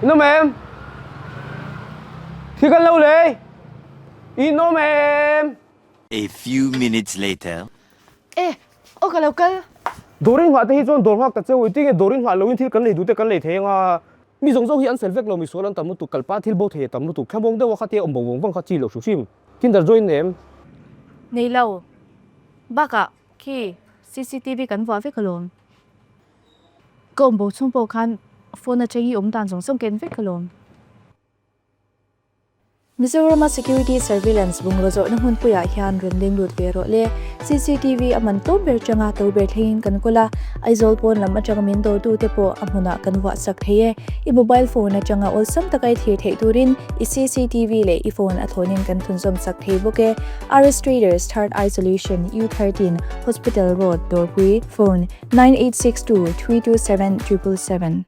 Ino ma'am. Thikan lâu lệ. Ino ma'am. A few minutes later. Ê, ô cả lâu cơ. Dorin hỏa thì chọn đồ hoặc ta chơi tiếng dorin hỏa lâu in thil kan lei du te kan lei thế nga. Mi zong zong hi an selvek lo mi solan tamu tu kalpa thil bo the tamu tu khamong de wa khati om bong wang khachi lo su sim. Kin dar join nem. Nei lâu. Baka, ki CCTV kan vua với kalon. Công bố chung bố khan phone changi dan zong song ken với kalon. Mizoram Security Surveillance bunglozo na hun puya hian rinling lut vero le CCTV aman to ber changa to ber thin kan kola aizol pon lam atang min do tu te po amuna kan wa sak theye I mobile phone na changa ol sam takai the the turin I CCTV le I phone athonin kan thunjom sak thei boke arrest traders start isolation U13 Hospital Road Dorpui phone 9862 327 777.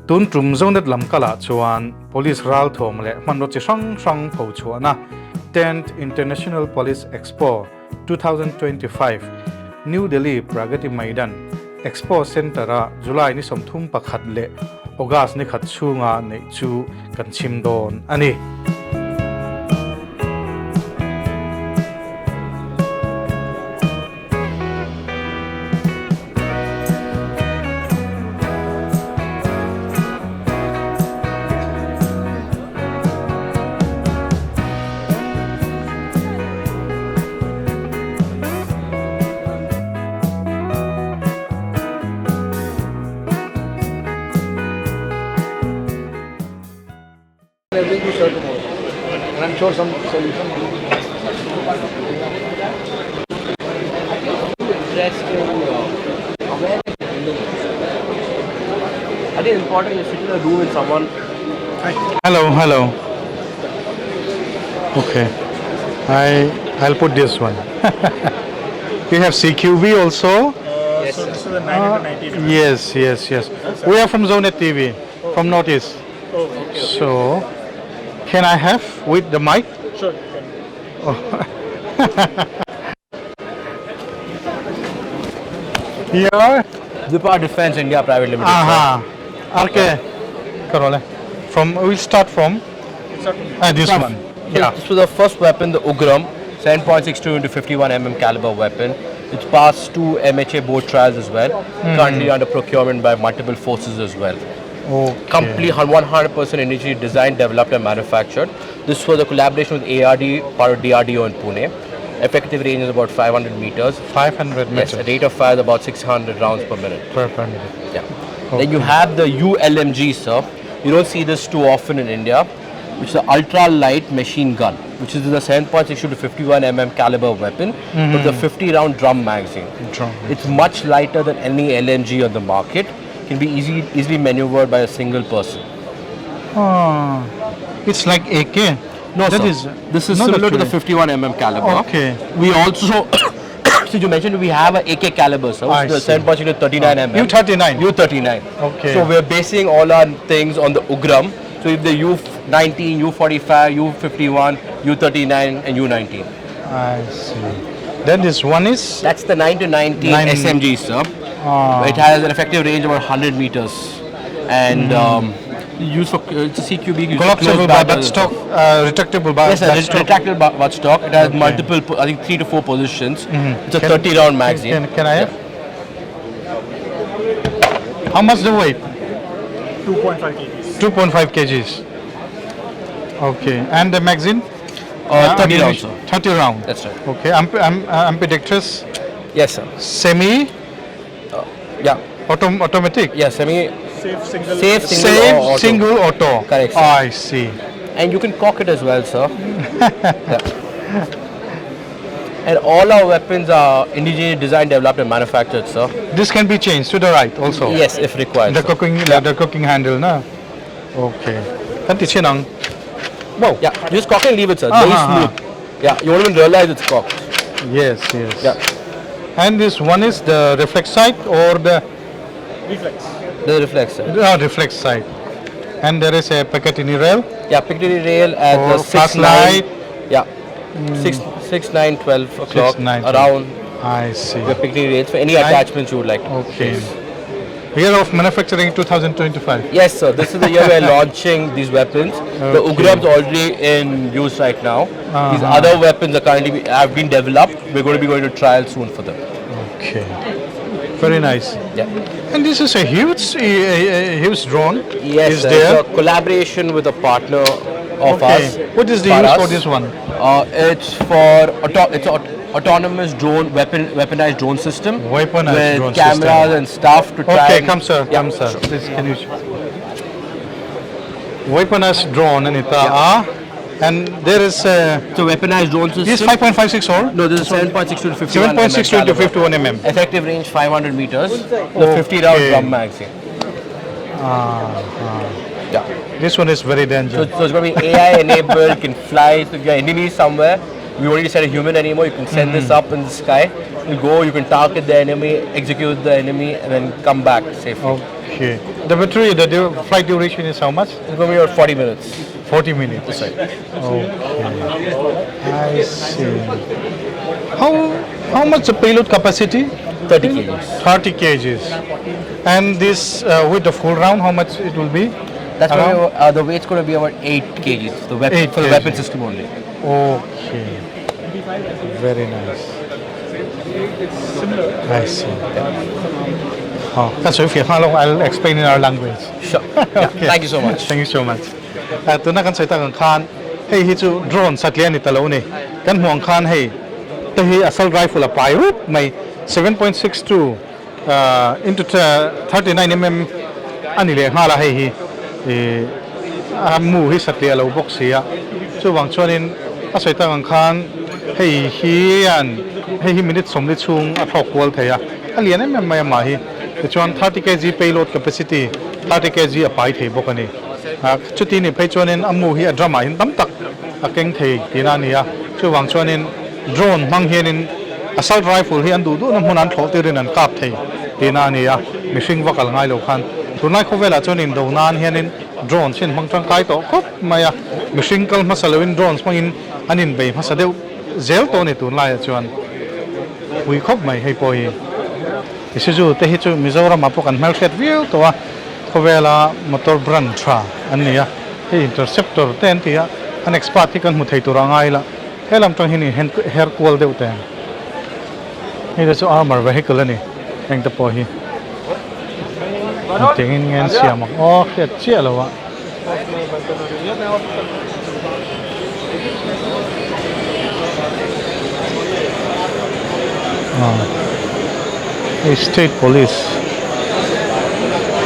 Tun trum Zonet Lamkal chuan police ral thom le man ro chi sang pho chuana 10th International Police Expo 2025 New Delhi Pragati Maidan Expo Center a July ni somthum pakhat le August ni khat chunga nei chu kan chim don ani Everything to share tomorrow. And I'm sure some solution will be. I think important is sitting in a room with someone. Hello. Okay. I'll put this one. We have CQB also. Yes, so this is a 990. Yes. We are from Zonet TV, from Northeast. Oh, okay. So, can I have with the mic? Sure. Here. Department Defense India Private Limited. Okay. Karole. We'll start from this one. Yeah. This was the first weapon, the Ugram, 7.62 into 51 caliber weapon. It's passed 2 MHA board trials as well. Currently under procurement by multiple forces as well. Okay. Complete 100% indigenous designed, developed and manufactured. This was a collaboration with ARD, part of DRDO in Pune. Effective range is about 500 meters. 500 meters. Yes, a rate of fire is about 600 rounds per minute. Per minute. Yeah. Then you have the ULMG, sir. You don't see this too often in India, which is an ultra-light machine gun, which is the 7.62 to 51 caliber weapon with a 50-round drum magazine. It's much lighter than any LMG on the market. Can be easily maneuvered by a single person. It's like AK. No, sir. This is similar to the 51 caliber. Okay. We also, since you mentioned, we have an AK caliber, sir. I The see. 7.62 to 39 U39. U39. Okay. So we're basing all our things on the Ugram. So if the U19, U45, U51, U39 and U19. I see. Then this one is? That's the 9 to 19 SMG, sir. It has an effective range of about 100 meters. And used for it's a CQB. Collapsible butt stock, retractable butt Yes, sir. It's retractable butt stock. It has multiple, I think 3 to 4 positions. It's a 30-round magazine. Can I have? How much the weight? 2.5 kgs. 2.5 kgs. Okay. And the magazine? 30 rounds, sir. 30 round. That's right. Okay. Ambidextrous? Yes, sir. Semi? Yeah. Automatic? Yeah, semi. Safe single auto. Correct, sir. I see. And you can cock it as well, sir. Yeah. And all our weapons are indigenously designed, developed and manufactured, sir. This can be changed to the right also? Yes, if required. The cooking handle, na? Okay. Kanti chinang. Wow. Yeah, just cock and leave it, sir. Very smooth. Yeah, you won't even realize it's cocked. Yes. Yeah. And this one is the reflex sight or the? Reflex. The reflex, sir. Reflex sight. And there is a Picatinny rail? Yeah, Picatinny rail at the 6, 9. Yeah. 6, 9, 12 o'clock. 6, 9, around I see. We're picking rates for any attachments you would like to. Okay. Year of manufacturing 2025. Yes, sir. This is the year we're launching these weapons. The Ugram's already in use right now. These other weapons are currently have been developed. We're going to be going to trial soon for them. Okay. Very nice. Yeah. And this is a huge drone. Yes, is sir. there? It's a collaboration with a partner of us. What is the use for this one? It's for autonomous drone weaponized drone system Weaponized with drone cameras system. and stuff to try. Okay, and- come sir, Yeah, come sir. sure. Please, can you weaponized drone and and there is It's a weaponized drone system. this 5.56 or No, this is 7.62 to 51 7.62 to 51 mm. Effective range 500 meters. The 50 round Okay. drum magazine. Yeah. This one is very So, dangerous. so it's going to be AI enabled. You can fly. So if your enemy is somewhere, we don't need to send a human anymore. You can send this up in the sky. You go. You can target the enemy, execute the enemy, and then come back safely. Okay. The battery, the flight duration is how much? It's going to be about 40 minutes. 40 minutes. That's right. Okay. I see. How much the payload capacity? 30 kgs. 30 kgs. And this with the full round, how much it will be? That's Around? going to, the weight's going to be about 8 kgs. The weapon 8 for the kg. weapon system only. Okay. Very nice. I see. Oh, that's if you I'll explain in our language. Sure. Yeah. Thank you so much. Thank you so much. Tu na kan sai ta kan khan hey hi chu drone satlian ni talo ni kan huang khan hey te hi asal rifle a pai rup mai 7.62 into 39 mm ani le hala hey hi mu hi satlia lo box ya chu wang chuanin a sai ta kan khan hey hi an hey hi minute somli chung a thok wal theya alian em mai ma hi chuan 30 kg payload capacity 30 kg a pai thei bokani chuti ni phei chuanin amu hi a drama hin tam tak a keng thei tina nia chu wang chuanin drone mang hianin assault rifle hi an du du na hunan thlo te rin an kap thei tina nia mishing vakal ngai lo khan tunai khowela chuanin donan hianin drone sin mang tang kai to khop maya mishing kal masalawin drones mangin anin bei masadeu zel to ni tunai chuan hui khop mai hei poi isuzu te hi chu Mizoram apo kan hmel khet viu to a khowela motor brand tra ania he interceptor ten tia an expert hi kan mu thei tura ngai la helam tang hini hair cool deu te he the armor vehicle ani eng ta po hi tingin ngen siam oh khet chia lo wa State Police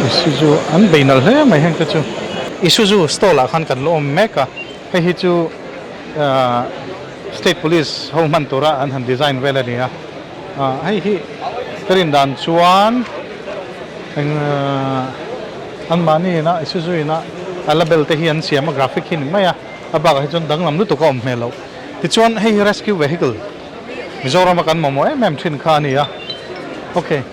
Isuzu an bainal he mai hang ta chu Isuzu store la khan kan lo meka he hi chu State Police ho man tora an han design vela ni a hei hi karin dan chuan an mani na Isuzu ina a label te hi an siam graphic hin maya aba ka chon dang lam lu to kom melo ti chuan hei rescue vehicle Mizoram kan momo mem thin kha ni a. Okay.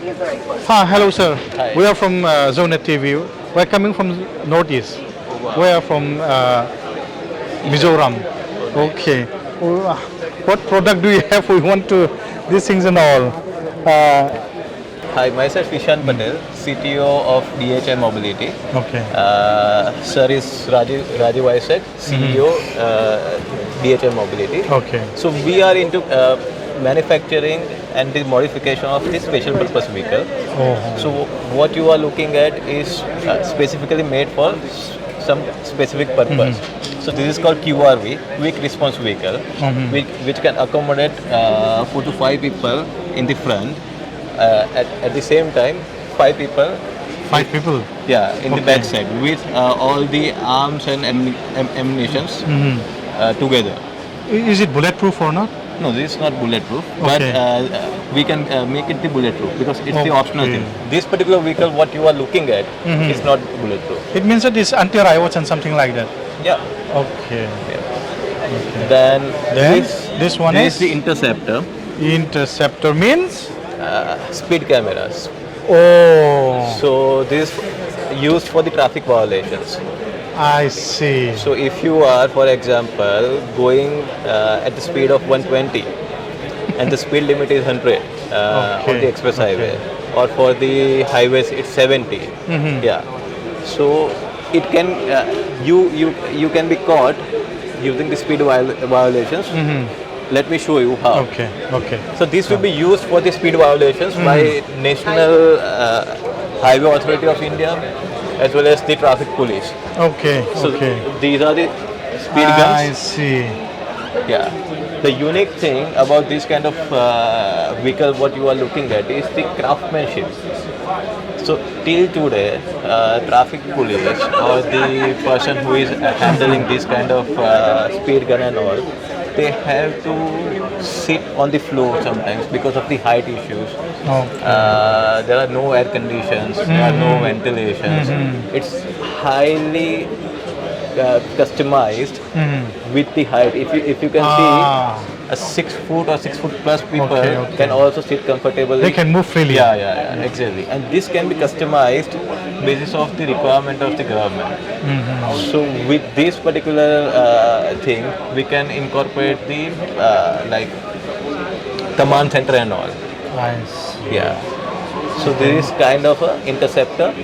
Hello, sir. Hi. We are from Zonet TV. We are coming from Northeast. We are from Mizoram. Okay. What product do you have? We want to these things and all. Hi, myself Ishan Patel, CTO of DHM Mobility. Okay. Sir is Rajiv Isaac, CEO, DHM Mobility. Okay. So we are into manufacturing and the modification of this special purpose vehicle. So what you are looking at is specifically made for some specific purpose. So this is called QRV, Quick Response Vehicle, which can accommodate 4 to 5 people in the front. At the same time, 5 people. 5 people. Yeah, in the back side with all the arms and ammunitions together. Is it bulletproof or not? No, this is not bulletproof, Okay. but we can make it the bulletproof because it's the optional Okay. thing. This particular vehicle, what you are looking at, is not bulletproof. It means that it's anti-riots and something like that. Yeah. Okay. Then This one this is the interceptor, interceptor means. speed cameras. Oh, So this is used for the traffic violations. I see. So if you are, for example, going at the speed of 120 and the speed limit is 100 on the express highway, or for the highways it's 70. Yeah, so it can you can be caught using the speed violations. Let me show you how. Okay. So this will be used for the speed violations by National Highway Authority of India as well as the traffic police. Okay. So these are the speed guns. I see. Yeah. The unique thing about this kind of vehicle, what you are looking at, is the craftsmanship. So till today, traffic police or the person who is handling this kind of speed gun and all, they have to sit on the floor sometimes because of the height issues. There are no air conditions, there are no ventilations. It's highly customized with the height. If you can see, a 6 foot or 6 foot plus people can also sit comfortably. They can move freely. Yeah, exactly. And this can be customized basis of the requirement of the government. So with this particular thing, we can incorporate the like command center and all. I see. Yeah. So this is kind of a interceptor.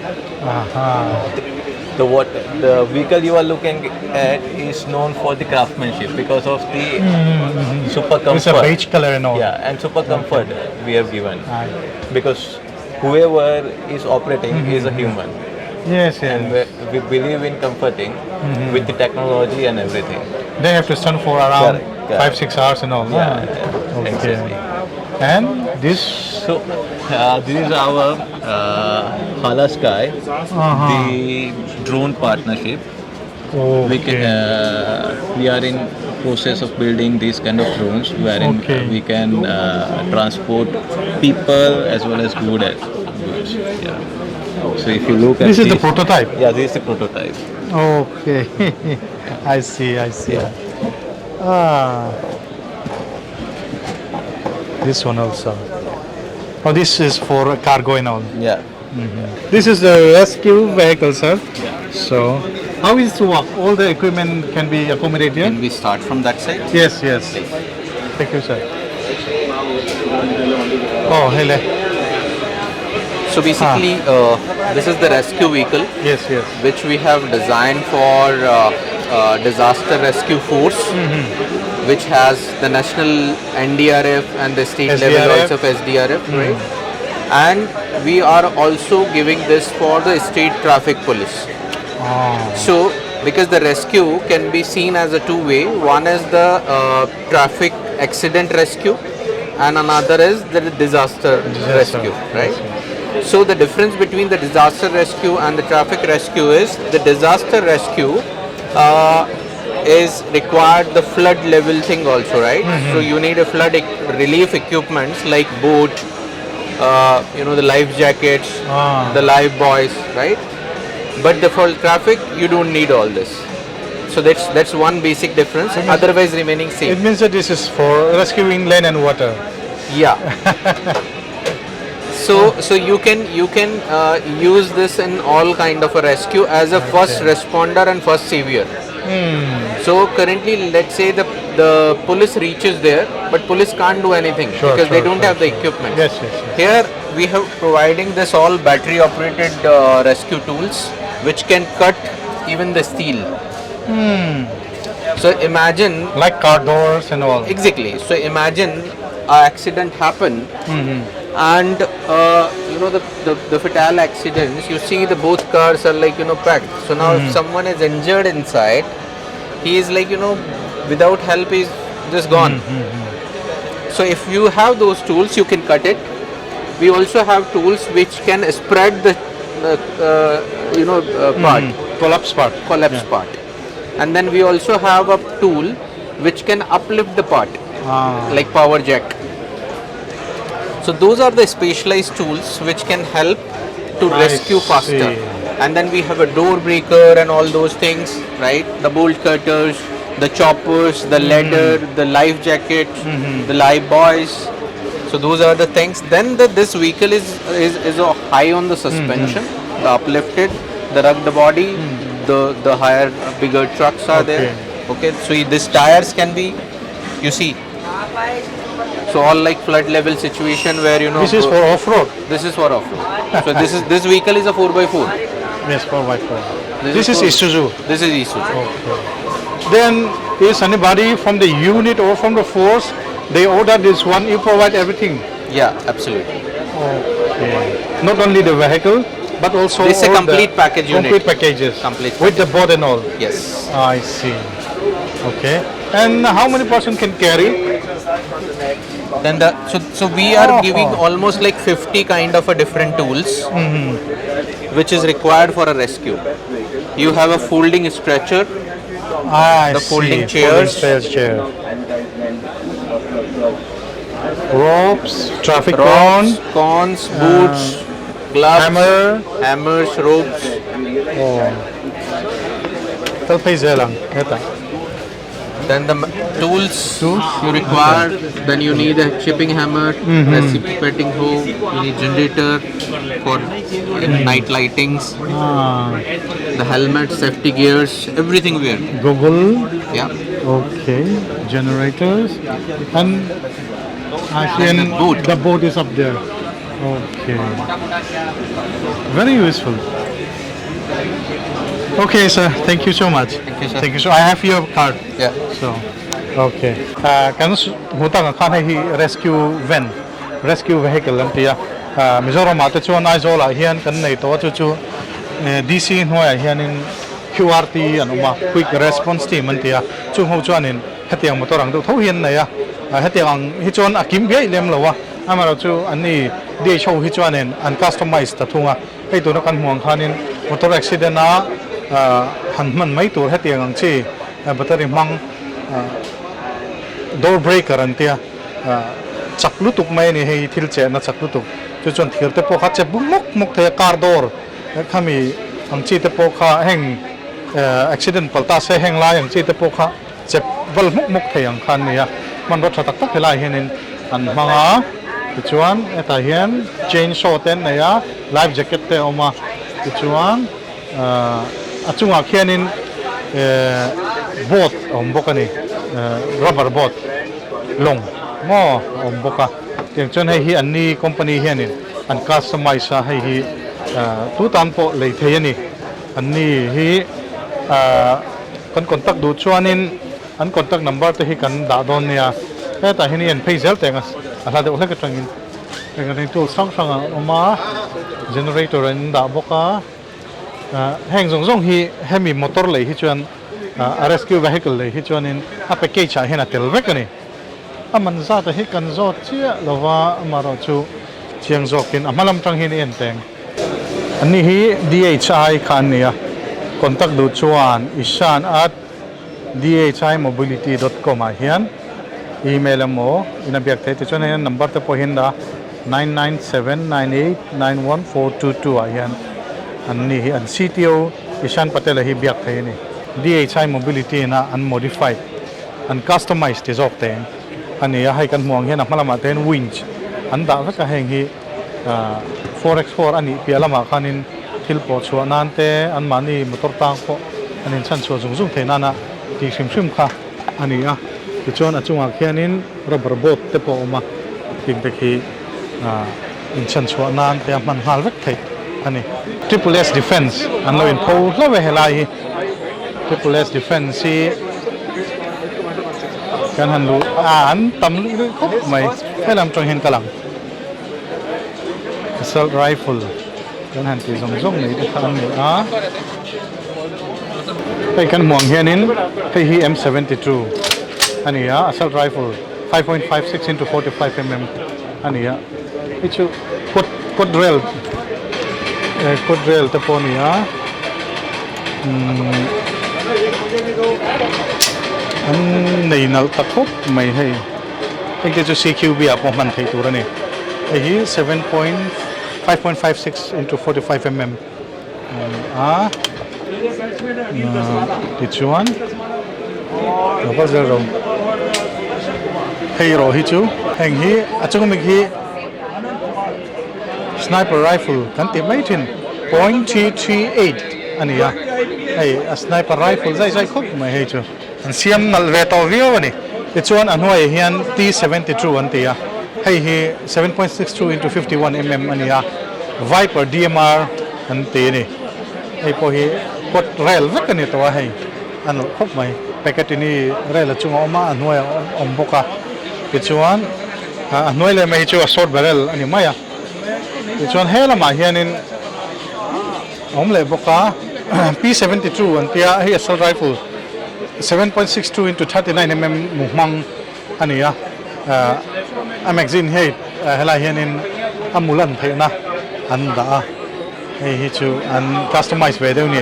The vehicle you are looking at is known for the craftsmanship because of the super comfort. It's a beige color and all. Yeah, and super comfort we have given because whoever is operating is a human. Yes. And we believe in comforting with the technology and everything. They have to stand for around Correct. 5-6 hours and all. Yeah, Okay. exactly. And this. So this is our Hala Sky, the drone partnership. We are in process of building these kind of drones wherein we can transport people as well as goods. Yeah. So if you look at This is the prototype. Yeah, this is the prototype. Okay. I see. Yeah. This one also. Oh, this is for cargo and all. Yeah. This is the rescue vehicle, sir. So, how is it to work? All the equipment can be accommodated here? Can we start from that side? Yes. Thank you, sir. Oh, hello. So basically, this is the rescue vehicle, Yes. which we have designed for disaster rescue force, which has the national NDRF and the state level SDRF. also of SDRF, right? And we are also giving this for the state traffic police. So, because the rescue can be seen as a two-way. One is the traffic accident rescue, and another is the disaster rescue, right? So the difference between the disaster rescue and the traffic rescue is the disaster rescue is required the flood level thing also, right? So you need a flood relief equipments like boat, the life jackets, the life buoys, right? But for traffic, you don't need all this. So that's one basic difference. Otherwise, remaining It same. means that this is for rescuing land and water. Yeah. So you can use this in all kind of a rescue as a first responder and first savior. So currently, let's say the police reaches there, but police can't do anything because they don't have the equipment. Yes. Here we have providing this all battery operated rescue tools which can cut even the steel. So imagine Like car doors and all. exactly. So imagine an accident happen and the fatal accidents, you see the both cars are like packed. So now if someone is injured inside, he is like without help he's just gone. So if you have those tools, you can cut it. We also have tools which can spread the part, Collapse part. part, and then we also have a tool which can uplift the part like power jack. So those are the specialized tools which can help to rescue faster. And then we have a door breaker and all those things, right? The bolt cutters, the choppers, the ladder, the life jacket, the life buoys. So those are the things. Then this vehicle is high on the suspension, the uplifted, the rugged body, the higher, bigger trucks are there. Okay, so these tires can be, you see, So all like flood level situation where This is for off-road. this is for off-road. So this vehicle is a 4x4. Yes, 4x4. This is for- Isuzu. This is Isuzu. Then is anybody from the unit or from the force, they order this one, you provide everything. Yeah, absolutely. Okay. Not only the vehicle, but also This is a all complete the package unit. complete packages. Complete with the board and all. Yes. I see. Okay. And how many person can carry? Then so we are giving almost like 50 kind of a different tools, which is required for a rescue. You have a folding stretcher, I The see. folding chairs. Chair. Ropes, traffic rods, cone, cones, boots, gloves, hammers, ropes. Oh. Talpay lang. Ito. Then the tools you require. Then you need a chipping hammer, reciprocating hoe. You need generator for night lightings. The helmet, safety gears, everything we have. Google. Yeah. Okay. Generators. And And the boat. The boat is up there. Okay. Very useful. Okay, sir. Thank you so much. Thank you, sir. Thank you. So I have your card. Yeah. So, okay. Kan hutang kan hi rescue van, rescue vehicle lang tiya. Mizoram ate chuan aizola hian kan nei to chu DC hnuai hianin QRT anuma quick response team an tiya. Chu ho chuanin hetiang motorang do tho hian nei a. Hetiang hi chuan akim be lem lowa. Amaro chu ani DHO hi chuanin an customize ta thunga. Ei to na kan huang khanin motor accident na han man mai tur hetiang ang chi battery mang door breaker an tia chaklutuk mai ni hei thil che na chaklutuk chu chon thir te po kha che bumuk muk the car door khami ang chi te po kha heng accident palta se heng lai ang chi te po kha che bal muk muk the ang khan nia man ro thatak tak helai hianin an manga chuan eta hian chainsaw ten na ya life jacket te oma chuan achunga khianin boat bokani rubber boat long mo boka tiang chon hei hi anni company hianin an customize a hei hi tu tan po lei theiani anni hi kan contact du chuanin an contact number te hi kan da don nia ta hini en phaisel tengas ala de ola ka tangin ngani tu sang sang oma generator an da boka heng zong zong hi hemi motor lei hi chuan a rescue vehicle lei hi chuanin a package a hena tel vekani aman za ta hi kan zo chia lova amaro chu chiang zokin amalam tang hin en teng ani hi DHI khan nia contact du chuan ishan at dhimobility.com a hian email amo ina biak the chuan hian number te po hin da 9979891422 a hian anni hi an CTO Ishan Patel hi biak the ni DHI mobility na unmodified and customized is of ten ani ya hai kan muang hian amalama ten winch an da ka heng hi 4x4 ani pialama khanin thil po chuanan te an mani motor tang ko anin chan chu zung zung theina na ti sim sim kha ani a ti chon achunga khianin rubber boat te po ma ting te khi in chan chuanan te man hal vek thei ani triple S defense an lo in po lo ve helai triple S defense si kan han lu an tam lu khop mai helam tong hen kalang assault rifle kan han ti zong zong nei te khan ni a kai kan muang hianin kai hi M72 ani ya assault rifle 5.56 into 45 mm ani ya ichu code rail te po ni ya an nei nal ta khop mai hei cái chu CQB a po man thei tur ani hi 5.56 into 45 mm this one apa zero hey ro hi chu heng hi achung mi hi sniper rifle kan ti mai thin .338 ani ya hey a sniper rifle zai khop mai hei chu an siam nal ve to view ani it's one annoy here T72 and tia hey he 7.62 into 51 mm ania Viper DMR and tini hey po he kot rail vek ni to hey ano khop mai packet ni rail chung oma annoy omboka it's one annoy le mai chu short barrel ani maya it's one hela ma hian in omle boka P72 and tia hey assault rifle 7.62 into 39 mm muhmang ania a magazine hey hela hian in amulan theina anda hey chu an customize ve deu ni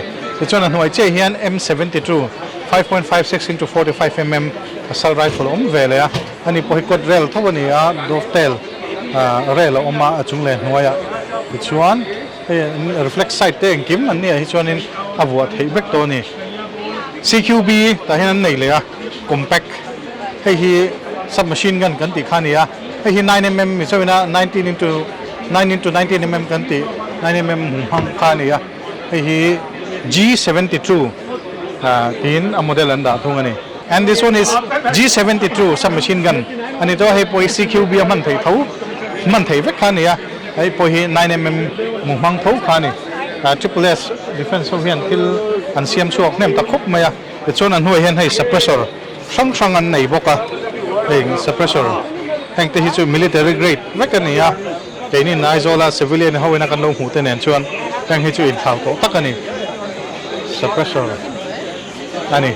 chona noi che hian M72 5.56 into 45 mm assault rifle vele ya ani po hikot rel thobani a dovetail rel oma achung le noya chuan reflect sight te kim an ni hi chuanin abuat hei bek to ni CQB ta hian nei le a compact hei hi submachine gun kan ti khania hei hi 9 mm mi chawina 19 into 19 mm kan ti 9 mm hang khania hei hi G72 tin a model anda thungani and this one is G72 submachine gun ani to hei poi CQB man thei thau man thei vek khania hei poi hi 9 mm muhmang thau khani triple S defense sovian til an siam chuak nem ta khop maya chon an hoi hen hei suppressor sang an nei boka hei suppressor heng te hi chu military grade vekania teini naizola civilian hoina kan lo hu te nen chuan heng hi chu in thau to takani suppressor ani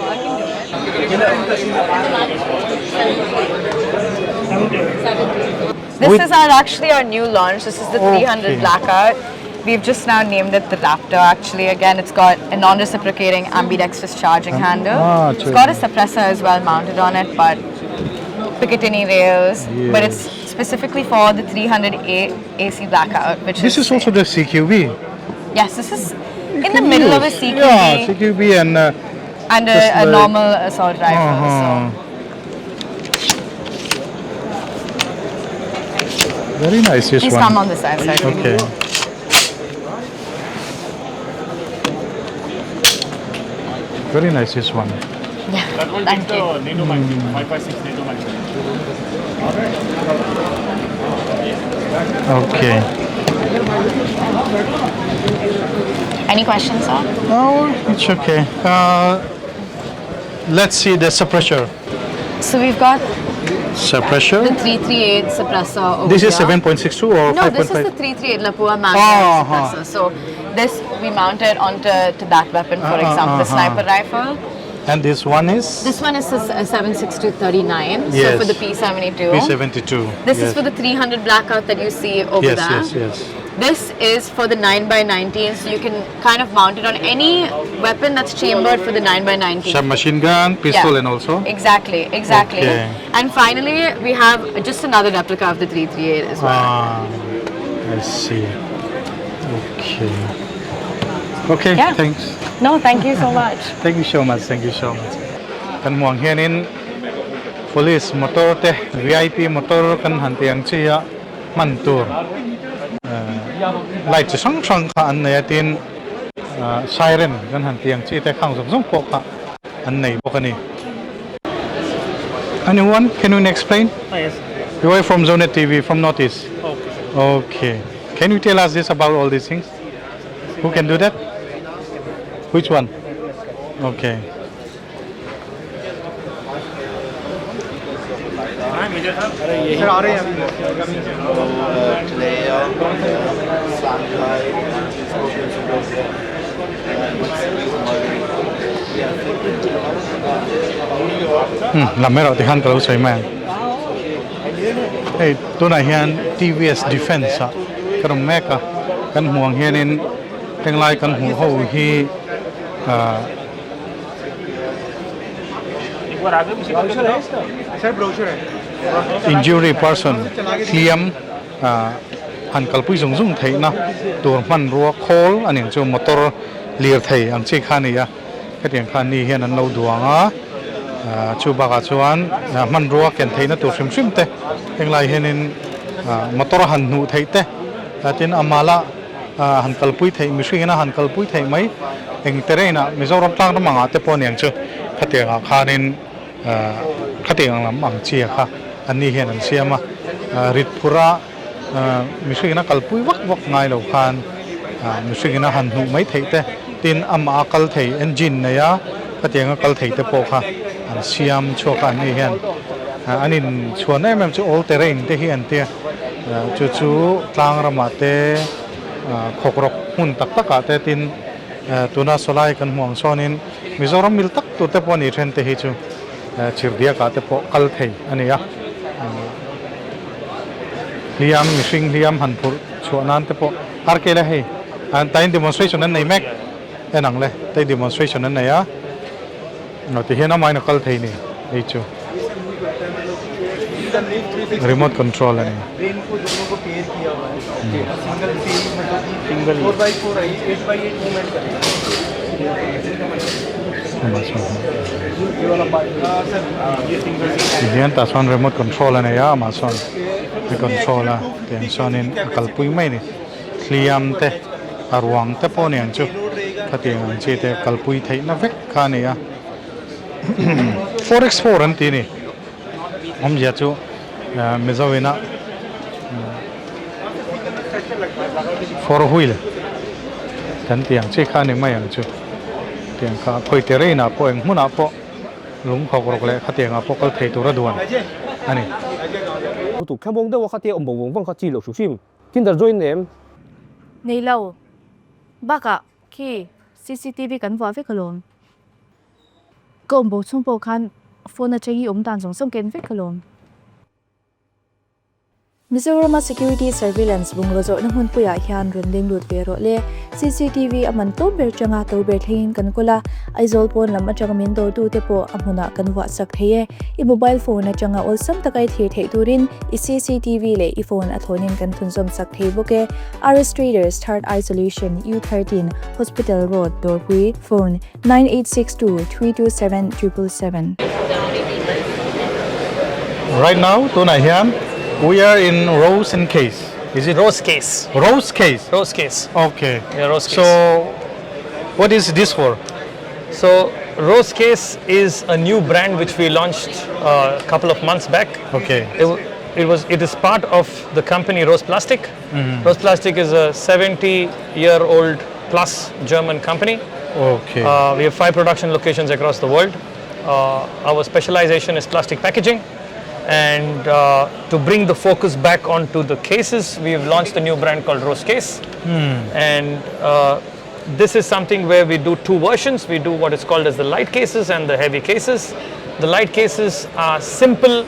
This is actually our new launch. This is the 300 blackout. We've just now named it the Raptor. Actually, again, it's got a non-reciprocating ambidextrous charging handle. It's got a suppressor as well mounted on it, but Picatinny rails. But it's specifically for the 300 AC blackout, which this is also the CQB. Yes, this is in the middle of a CQB. Yeah, CQB and a normal assault rifle. So. Very nice this Please one. come on the side. Okay. Very nice this one. Yeah, thank you. Okay. Any questions, sir? Oh, it's okay. Let's see the suppressor. So we've got Suppressor. the 338 suppressor over This is here. 7.62 or 5.5? No, this is the 338 Lapua Magnum suppressor. So this we mounted onto that weapon, for example, the sniper rifle. And this one is? This one is a 7.62-39. Yes. So for the P72. P72. This is for the 300 blackout that you see over there. Yes. This is for the 9x19, so you can kind of mount it on any weapon that's chambered for the 9x19. Submachine gun, pistol, and also? Exactly. Okay. And finally, we have just another replica of the 338 as well. I see. Okay, Yeah. thanks. No, thank you so much. Thank you so much. Kan muang hianin police motor te VIP motor kan hantiang chia mantur light sang kha an nei tin siren kan hantiang chi te khang zong po kha an nei bokani. Anyone can you explain? Yes. You are from Zonet TV from Northeast. Okay. Can you tell us this about all these things? Who can do that? Which one? Okay. Làm mấy rồi thì hắn kalau soi mang. Hey, tu này hian TVS Defense à, cái đồng mẹ cả, cái muang hian in, cái lai cái hu hậu hi, injury person, claim, han kalpui zung zung thấy na, tur man ruwa call, anh em cho motor liệt thấy, anh chị khani ya, cái tiếng khani hian anh lâu duang á. Chu baka chuan man ruwa ken theina tur hrim te englai henin motor han nu thei te tin amala han kalpui thei mi hringena han kalpui thei mai eng terena mizoram tlang na manga te pon yang chu khatenga khanin ขัดเองลำบางเชียค่ะอันนี้เห็นอันเชียมาริดพุระมิสึกนักกัลปุยวักง่ายเหล่าคันมิสึกนักหันหูไม่เท่แต่ตินอากัลเทเอนจินเนี่ยขัดเองกัลเทแต่โปค่ะอันเชียมชัวกันนี่เห็นอันนี้ชวนให้มันจะ all terrain เตเห็นเตะจู่ๆกลางระมาเตขกรกหุ่นตักเตตินตัวน่าสลายกันห่วงซ้อนินมิโซรัมมิลตักตัวเตปอนี่เทรนเตหิจูชิรเดียกาเตปอกัลเทอันนี้เลียมมิสิงเลียมหันพูชวนนั้นเตปออาร์เกลเฮอันแต่อินดิมอนสเตรชันนั้นในแม็กเอ็นังเลยแต่ดิมอนสเตรชันนั้นในเราที่เห็นน้ำมันกัลเทนี่หิจูremote control है नहीं single 4x4 है 8x8 movement करेगा ये वाला sir ये single ये तासन remote control है या मासन ये control है टेंशन इन कल्पुई में नहीं क्लियम ते अरुआंग ते पोने अंचु कतियं अंचे ते कल्पुई थे ना वेक खाने या 4x4 अंती नहीं हम जाचो मिज़ोविना 4 wheel ทันเตียงเช็คค่าหนึ่งไม่อย่างจู่เตียงข้าคอยเตะเรน่ะพอเองมุ่นอ่ะพอลุงเขากรกเลยข้าเตียงอ่ะพอก็เทตัวระดวนอันนี้ถูกแค่มองได้ว่าเขาเตียอมบ่งฟังเขาจีหลอกสุชิมกินแต่ join name ในเราบ้ากะที่ CCTV กันว่าฟิกลมก็อมบ่ชุ่มโปคันโฟนจะยี่อมตานส่งส่งเกณฑ์ฟิกลมMizoram Security Surveillance bunglozo na hun puya hian runding lut vero le CCTV aman to ber changa to ber thin kan kola aizol pon lam atang min do tu te po amuna kan wa sak theye I mobile phone na changa ol sam takai the turin I CCTV le I phone athonin kan thunsom sak thei boke arrest traders third isolation U13 Hospital Road Dorpui phone 9862 327 777 right now to na hian we are in Rose and Case. Is it Rose Case? Rose Case. Rose Case. Okay. Yeah, Rose Case. So, what is this for? So, Rose Case is a new brand which we launched a couple of months back. Okay. It is part of the company Rose Plastic. Rose Plastic is a 70-year-old plus German company. Okay. We have 5 production locations across the world. Our specialization is plastic packaging. And to bring the focus back onto the cases, we have launched a new brand called Rose Case. And this is something where we do 2 versions. We do what is called as the light cases and the heavy cases. The light cases are simple,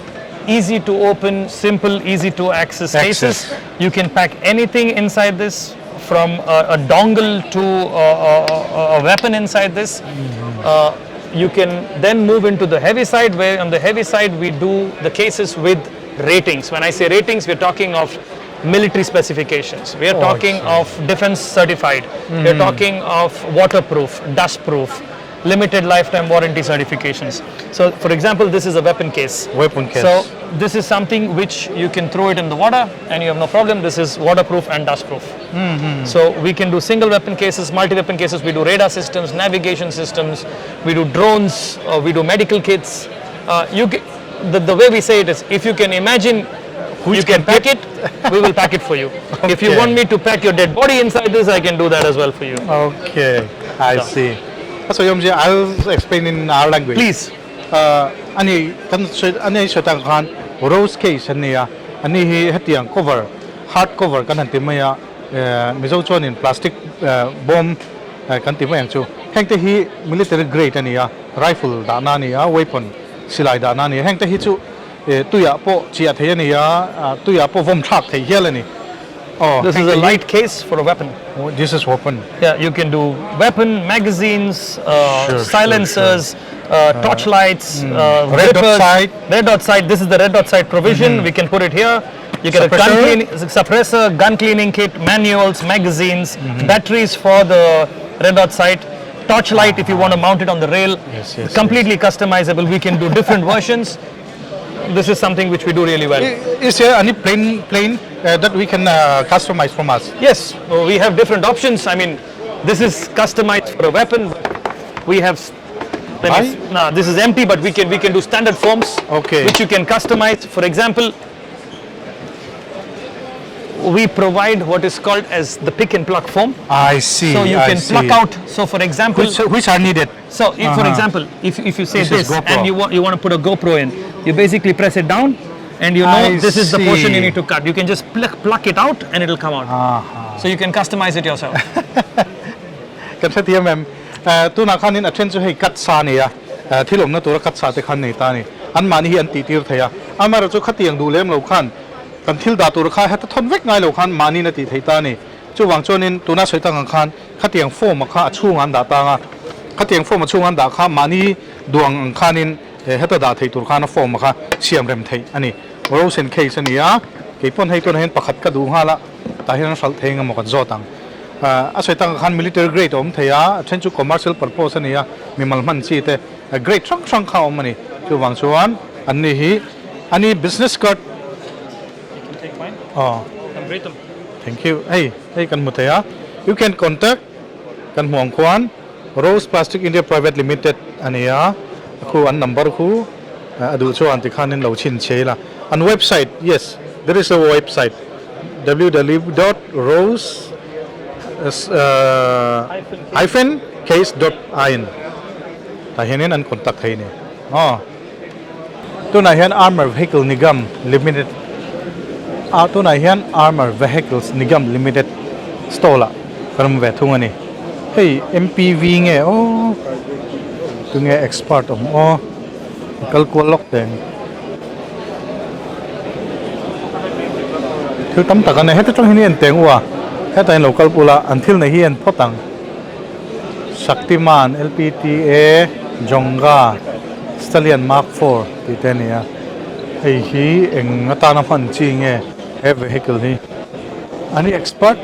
easy to open, simple, easy to access cases. You can pack anything inside this, from a dongle to a weapon inside this. You can then move into the heavy side, where on the heavy side we do the cases with ratings. When I say ratings, we're talking of military specifications. We are talking of defense certified. We're talking of waterproof, dustproof, limited lifetime warranty certifications. So for example, this is a weapon case. Weapon case. So this is something which you can throw it in the water and you have no problem. This is waterproof and dustproof. So we can do single weapon cases, multi-weapon cases. We do radar systems, navigation systems. We do drones. We do medical kits. The way we say it is, if you can imagine you can pack it, we will pack it for you. If you want me to pack your dead body inside this, I can do that as well for you. Okay, I see. So I'll explain in our language. Please. Ani shotang khan Rose Case ania ani hetiang cover, hard cover kan hantimaya mizo chon in plastic bomb kan timaya chu hengte hi military grade ania rifle da na nia weapon silai da na ni hengte hi chu tuya po chia thei ania tuya po vom thak thei hialani. Oh, this is a light case for a weapon. Oh, this is weapon. Yeah, you can do weapon, magazines, silencers, torchlights, red dot sight. Red dot sight. This is the red dot sight provision. We can put it here. You get a gun cleaning suppressor, gun cleaning kit, manuals, magazines, batteries for the red dot sight, torchlight if you want to mount it on the rail. Completely customizable. We can do different versions. This is something which we do really well. Is there any plane that we can customize from us? Yes, we have different options. I mean, this is customized for a weapon. We have Nah, this is empty, but we can do standard forms, Okay. which you can customize. For example, we provide what is called as the pick and pluck form. I see. So you I can see. pluck out. So for example, which are needed. so if, for example, if you say This is this GoPro. and you want to put a GoPro in, you basically press it down, and you know I this is the portion you see. need to cut. You can just pluck it out, and it'll come out. So you can customize it yourself. กันเสียแมมตัวนักขันนี่อันเช่นจะให้กัดซาเนี่ยที่หลงนั่นตัวกัดซาแต่ขันในตานี่อันมานี่อันตีตีรเทียอันมาเราจะขัดเตียงดูเล่มเราขันกันทิลดาตัวข้าให้ทนเวกไงเราขันมานี่นาตีเทียตานี่จู่วางโจนินตัวน่าสวยตั้งขันขัดเตียงโฟมมาข้าช่วงอันดาตางาขัดเตียงโฟมมาช่วงอันดาข้ามานี่ดวงขันนินให้ตัวดาเทียตัวข้าโฟมมาข้าเสียมเร็มเทียอันนี้เราเส้นเคสนี่เกี่ยปนให้ตัวเห็นประคัดกระดูกฮาละแต่ให้นั่นสัลเทงมากันโจตังอาศัยตั้งขัน military grade อมเทียเช่นจู่ commercial purpose นี่มีมัลมันซีเต grade ช่างเข้ามันนี่จู่วางชวนอันนี้ business cardอ๋อ thank you ให้กันหมดเทีย you can contact กันห่วงควัน Rose Plastic India Private Limited อันนี้คู่อัน number คู่ดูชวนที่ขันนี่เราชินเชล่ะอัน website yes there is a website www.rose-case.in แต่เห็นนั้นคนตักให้เนี่ยตัวไหนเห็น Armor Vehicle Nigam Limited ตัวไหนเห็น Armor Vehicles Nigam Limited Store ละก็มันแบบทุ่งอันนี้เฮ้ย MPV ไงตัวไง expert กัลกวลล็อกแดงคือตั้มตักกันเนี่ยให้ตัวที่นี่อันเต็งว่ะให้ตัว local ปุระอันที่ไหนที่อันพอตังศักดิมาน LPTA จงกาสเตเลียนมาร์ค4ที่เต็นเนี่ยไอ้ฮีเอ็งตาน้ำมันจริงไงเอฟเวฮิเคิลนี่อันนี้ expert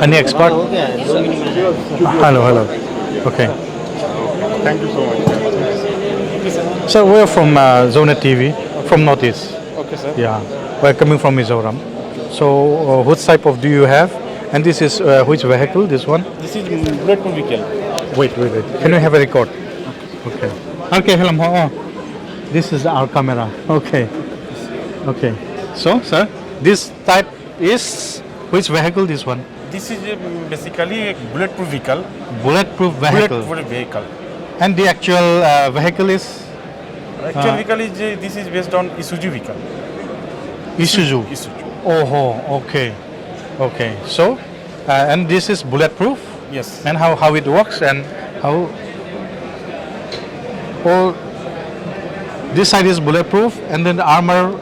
อันนี้ expert hello okay Thank you so much. sir we're from Zonet TV from Northeast. Okay, sir. Yeah, we're coming from Mizoram. So, what type of do you have? And this is which vehicle? This one? This is bulletproof vehicle. Wait. Can we have a record? Okay. Okay, hello. This is our camera. Okay. So, sir, this type is which vehicle? This one? This is basically a bulletproof vehicle. Bulletproof vehicle. Bulletproof vehicle. And the actual vehicle is? Actual vehicle is this is based on Isuzu vehicle. Isuzu. Oh, okay. So, and this is bulletproof. Yes. And how it works and how? Oh, this side is bulletproof, and then the armor.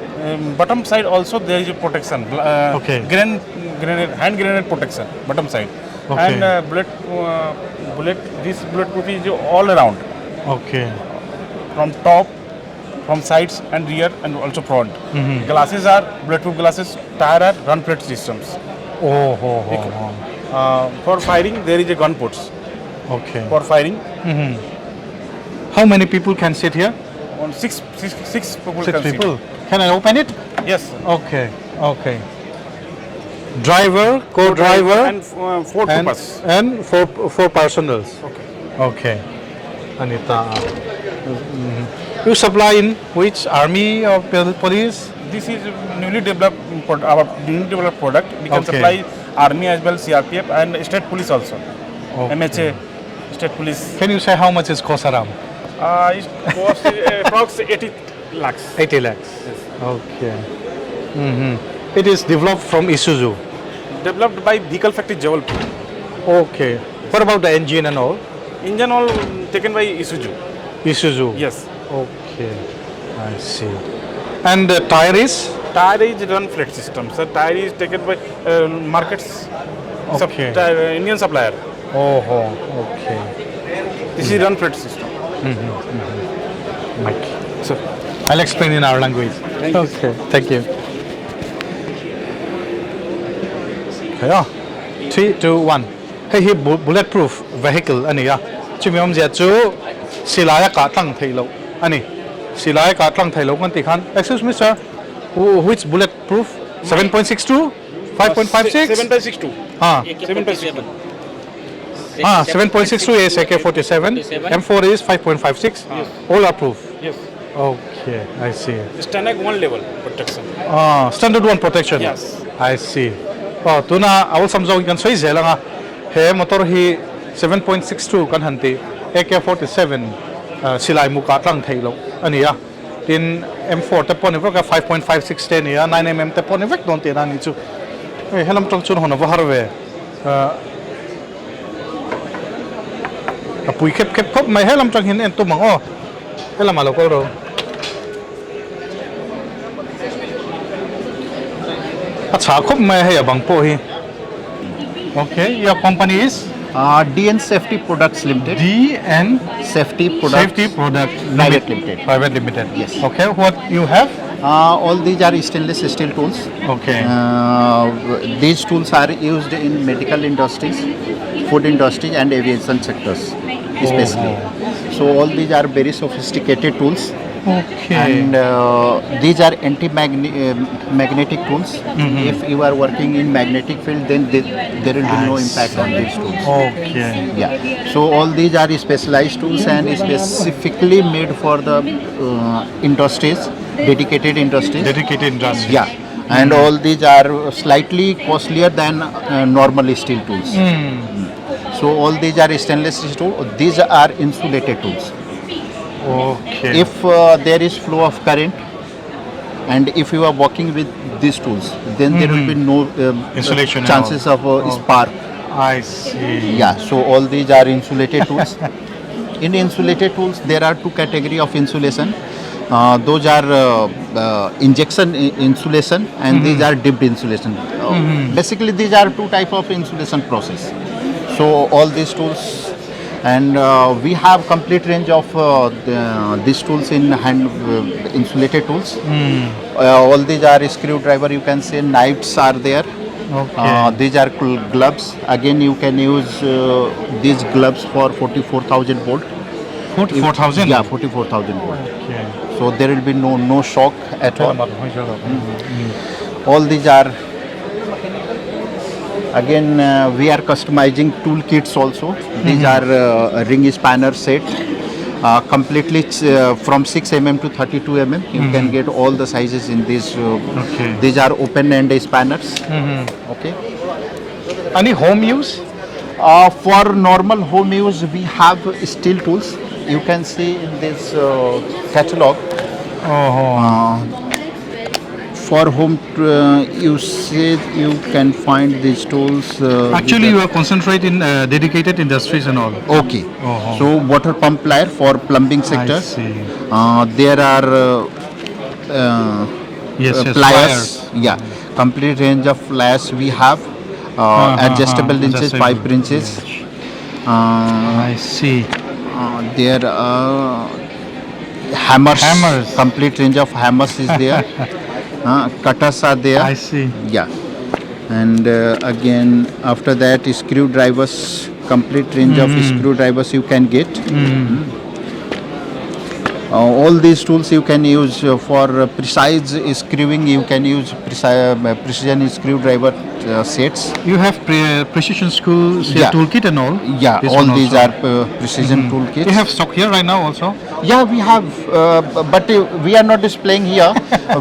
Bottom side also there is a protection. Okay. Hand grenade protection. Bottom side. Okay. And this bulletproof is all around. Okay. From top, from sides and rear and also front. Glasses are bulletproof glasses. Tire are run plate systems. For firing there is a gun ports. Okay. For firing. How many people can sit here? On six people Six can people. Can I open it? sit. Yes. Okay. Driver, co-driver, and four troopers. and four personals. Okay. Anita. You supply in which army or police? This is newly developed product. We can Okay. supply army as well, CRPF and state police also. Okay. MHA, state police. Can you say how much it costs around? It costs approximately 80 lakhs. 80 lakhs. Okay. It is developed from Isuzu. Developed by Vehicle Factory Jabalpur. Okay. What about the engine and all? Engine all taken by Isuzu. Isuzu. Yes. Okay. I see. And the tire is? Tire is run flat system. So tire is taken by markets. Okay. Indian supplier. Okay. This is run flat system. Mike. So I'll explain in our language. Okay. Thank you. Okay. 3, 2, 1. Hey, bulletproof vehicle. Ani ya. Chimyom zia chu silaya ka tlang thailo. Ani. Silaya ka tlang thailo kan tikhan. Excuse me, sir. Which bulletproof? 7.62? 5.56? 7.62. 7.62. 7.62 is AK-47. M4 is 5.56. All approved. Yes. Okay, I see. Standard 1 level protection. Standard 1 protection. Yes. I see. Tuna awal samjong kan soi zela nga. He motor hi 7.62 kan hanti. AK-47 silai muka tlang thailo. Ani ya. Tin M4 te pon ka 5.56 te ni ya. 9mm te pon vek don te na ni chu. Helam tong chun hona bahar ve. Apui kep khop mai helam tong hin en tu mang o. Helam alo ko ro. Acha khop mai he bang po hi. Okay, your company is DN Safety Products Limited. DN Safety Products Private Limited. Private Limited. Yes. Okay, what you have? All these are stainless steel tools. Okay. These tools are used in medical industries, food industry, and aviation sectors, especially. So all these are very sophisticated tools. Okay. And these are anti-magnetic tools. If you are working in magnetic field, then there will be no impact on these tools. Okay. Yeah. So all these are specialized tools and specifically made for the industries, dedicated industries. Dedicated industries. Yeah. And all these are slightly costlier than normal steel tools. So all these are stainless steel tools. These are insulated tools. Okay. If there is flow of current and if you are working with these tools, then there will be no insulation chances of spark. I see. Yeah, so all these are insulated tools. In insulated tools, there are two categories of insulation. Those are injection insulation and these are dipped insulation. Basically, these are two types of insulation process. So all these tools. And we have complete range of these tools in hand insulated tools. All these are screwdriver, you can say, knives are there. Okay. These are gloves. Again, you can use these gloves for 44,000 volt. 44,000? Yeah, 44,000 volt. Okay. So there will be no shock at all. All these are. Again, we are customizing tool kits also. These are ring spanner set, completely from 6 mm to 32 mm. You can get all the sizes in this. These are open end spanners. Okay. Any home use? For normal home use, we have steel tools. You can see in this catalog. For home use, you can find these tools. Actually, you are concentrating dedicated industries and all. Okay. So water pump plier for plumbing sector. I see. There are pliers. Yeah, complete range of pliers we have. Adjustable inches, 5 inches. I see. There are hammers. Complete range of hammers is there. Cutters are there. I see. Yeah. And again, after that, screwdrivers, complete range of screwdrivers you can get. All these tools you can use for precise screwing. You can use precision screwdriver sets. You have precision screw toolkit and all? Yeah, all these are precision toolkits. You have stock here right now also? Yeah, we have, but we are not displaying here.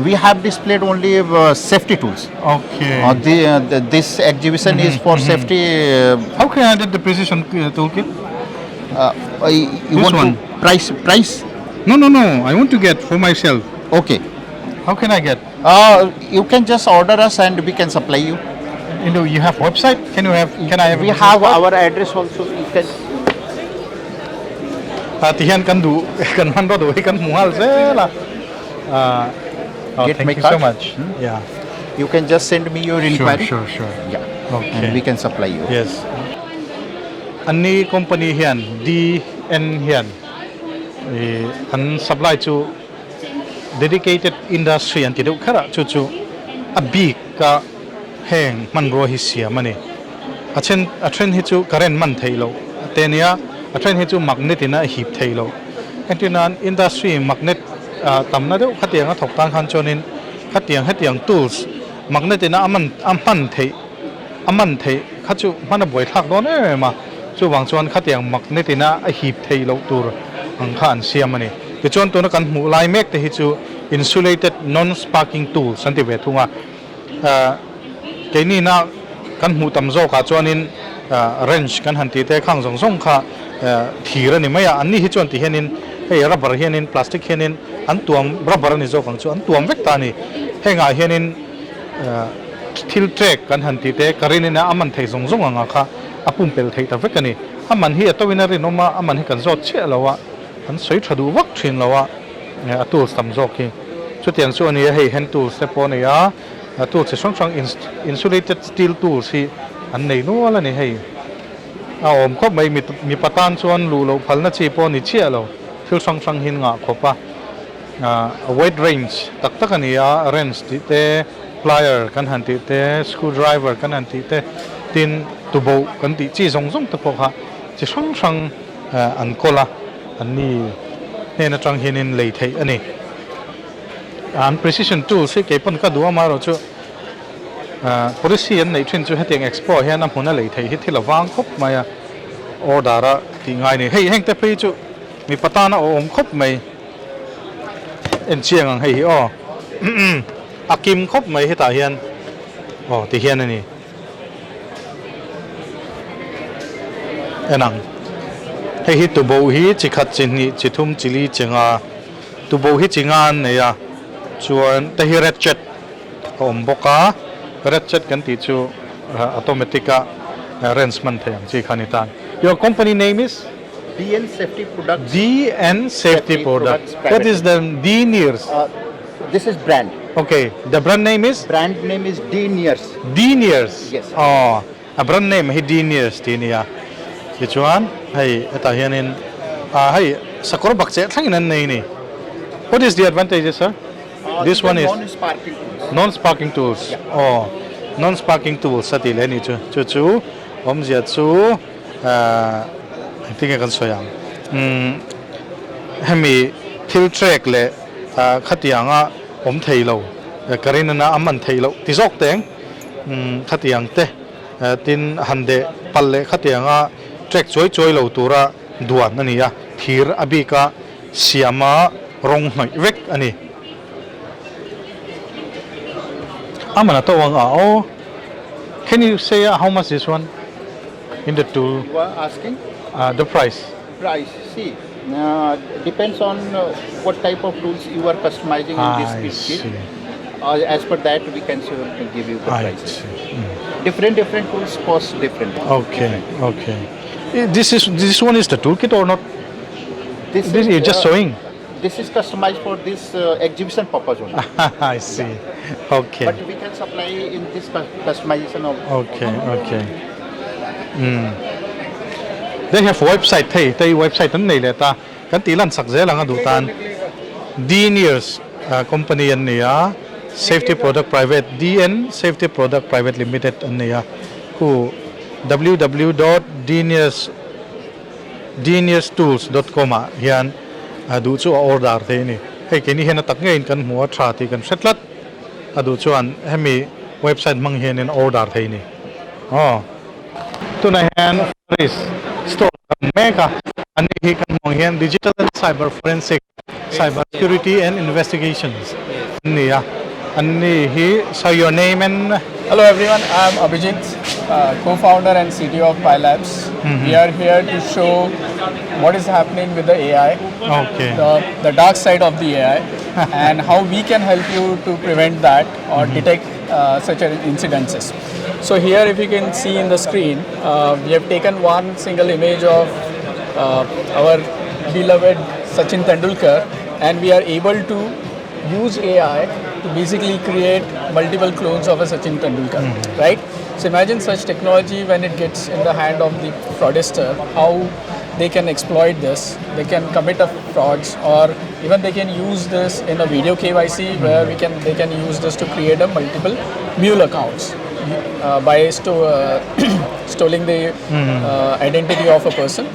We have displayed only safety tools. Okay. This exhibition is for safety. How can I get the precision toolkit? You this want one? To price? No. I want to get for myself. Okay. How can I get? You can just order us and we can supply you. You have website? Can I have? We have our address also. You can. Tihan kan do kan muhal sela. Get thank my you card? so much. Yeah. You can just send me your inquiry. Sure. Yeah. Okay. And we can supply you. Yes. Ani company hian DN hian an supply to dedicated industry and tidu khara chu a big ka heng man ro hi sia mani a chen hi chu current man thailo tenia a chen hi chu magnet ina hip thailo antinan industry magnet tamna de khatiang a thok tang khan chonin khatiang tools magnet ina aman thei khachu mana boi thak don ma chu wang chuan khatiang mak netina a hip thei lo tur ang khan siam ani ti chuan tuna kan hmu lai mek te hi chu insulated non sparking tools santi ve thunga keini na kan hmu tam zo ka chuanin range kan han ti te khang zong zong kha thira ni maya anni hi chuan ti hianin hei rubber hianin plastic hianin an tuam rubber ni zo khang chu an tuam vek ta ni henga hianin thil track kan han ti te karinina aman thei zong zong anga kha apum pel thei ta vek ani aman hi atowina ri noma aman hi kan zot che lawa an soi thadu wak thin lawa atul sam zo ki chu tiang chu ani hei hand tools te pon ya tools se song insulated steel tools hi an nei no ala ni hei om khop mai mi patan chuan lu lo phalna chi pon ni che lo thil song hin nga khopa wide range tak tak ani ya range ti te plier kan han ti te screwdriver kan han ti te tin tubo kan ti chi zong zong te pokha chi song an kola an ni ne na tang hinin lei thei ani an precision tools se ke pon ka duwa ma ro chu policy an nei thin chu hetiang expo hian am huna lei thei hi thila wang khop maya order a ti ngai ni hei heng te phi chu mi patana om khop mai en chiang ang hei o akim khop mai heta hian ti hian ani enang hei hi tubo hi chi khat chin ni chi thum chili chenga tubo hi chingan ne ya chuan te hi ratchet om boka ratchet kan ti chu automatic arrangement thayang chi khanitan your company name is DN Safety Products. DN Safety Products. What is the D-Nears? This is brand. Okay, the brand name is? Brand name is D-Nears. D-Nears? Yes. Oh, a brand name, hey D-Nears, D-Nia. Which one? Hey, ito hiyanin. Hey, sa korobak siya, tanginan na ini. What is the advantages, sir? This one is? Non-sparking tools. Non-sparking tools. Yeah. Oh, non-sparking tools sa tila ni chu. Omzia chu. I think I can show you. Hemi thil track le khatianga thei lo karina na aman thei lo tizok teng khatiang te tin hande palle khatianga track choi lo tura duan ani ya thir abika siama rong noi vek ani amana to wang can you say how much this one in the tool? You are asking? The price. Price, see, depends on what type of tools you are customizing in this kit. As per that, we can give you the prices. Different tools cost differently. Okay. This one is the toolkit or not? This is just showing. This is customized for this exhibition purpose only. I see. Okay. But we can supply in this customization also. Okay. They have website they website an nei le ta kan ti lan sak je lang adu tan D-Nears company an nia Safety Product Private DN Safety Product Private Limited an nia ku www.dnearstools.com hian adu chu order the ni hei ke ni hena tak ngein kan hmu tha ti kan setlat adu chuan hemi website mang hian in order the ni tuna hian is store mega and he can mongian digital and cyber forensic cyber security and investigations and he so your name and hello everyone, I'm Abhijit, co-founder and CTO of Firearms. We are here to show what is happening with the AI, the dark side of the AI and how we can help you to prevent that or detect such incidences. So here if you can see in the screen, we have taken one single image of our beloved Sachin Tendulkar and we are able to use AI to basically create multiple clones of a Sachin Tendulkar, right? So imagine such technology when it gets in the hand of the fraudster, how they can exploit this, they can commit a frauds or even they can use this in a video KYC where they can use this to create a multiple mule accounts. By stealing the identity of a person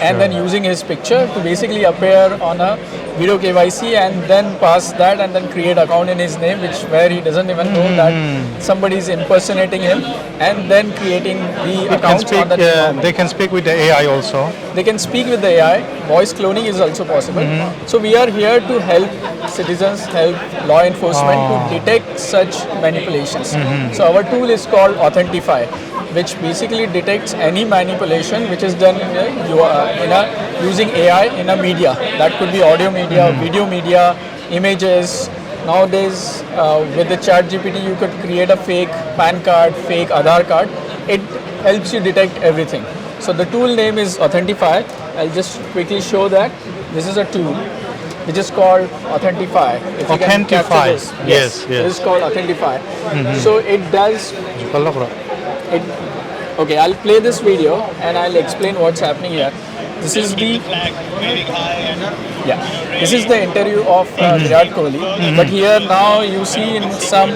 and then using his picture to basically appear on a video KYC and then pass that and then create account in his name, which where he doesn't even know that somebody is impersonating him, and then creating the accounts on the name. They can speak with the AI also. They can speak with the AI. Voice cloning is also possible. So we are here to help citizens, help law enforcement to detect such manipulations. So our tool is called Authentify, which basically detects any manipulation which is done using AI in a media. That could be audio media, video media, images. Nowadays, with the ChatGPT, you could create a fake PAN card, fake Aadhaar card. It helps you detect everything. So the tool name is Authentify. I'll just quickly show that. This is a tool which is called Authentify. If you can capture this. Yes. This is called Authentify. So it does. Okay, I'll play this video and I'll explain what's happening here. This is the this is the interview of Virat Kohli. But here now you see in some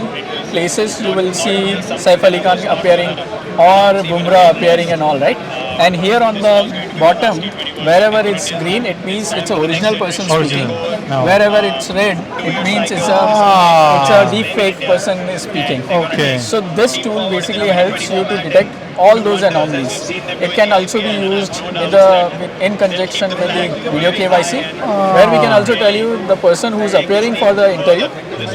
places you will see Saif Ali Khan appearing or Bumrah appearing and all, right? And here on the bottom, wherever it's green, it means it's an original person speaking. Wherever it's red, it means it's a deep fake person is speaking. Okay. So this tool basically helps you to detect all those anomalies. It can also be used in conjunction with the video KYC, where we can also tell you the person who is appearing for the interview,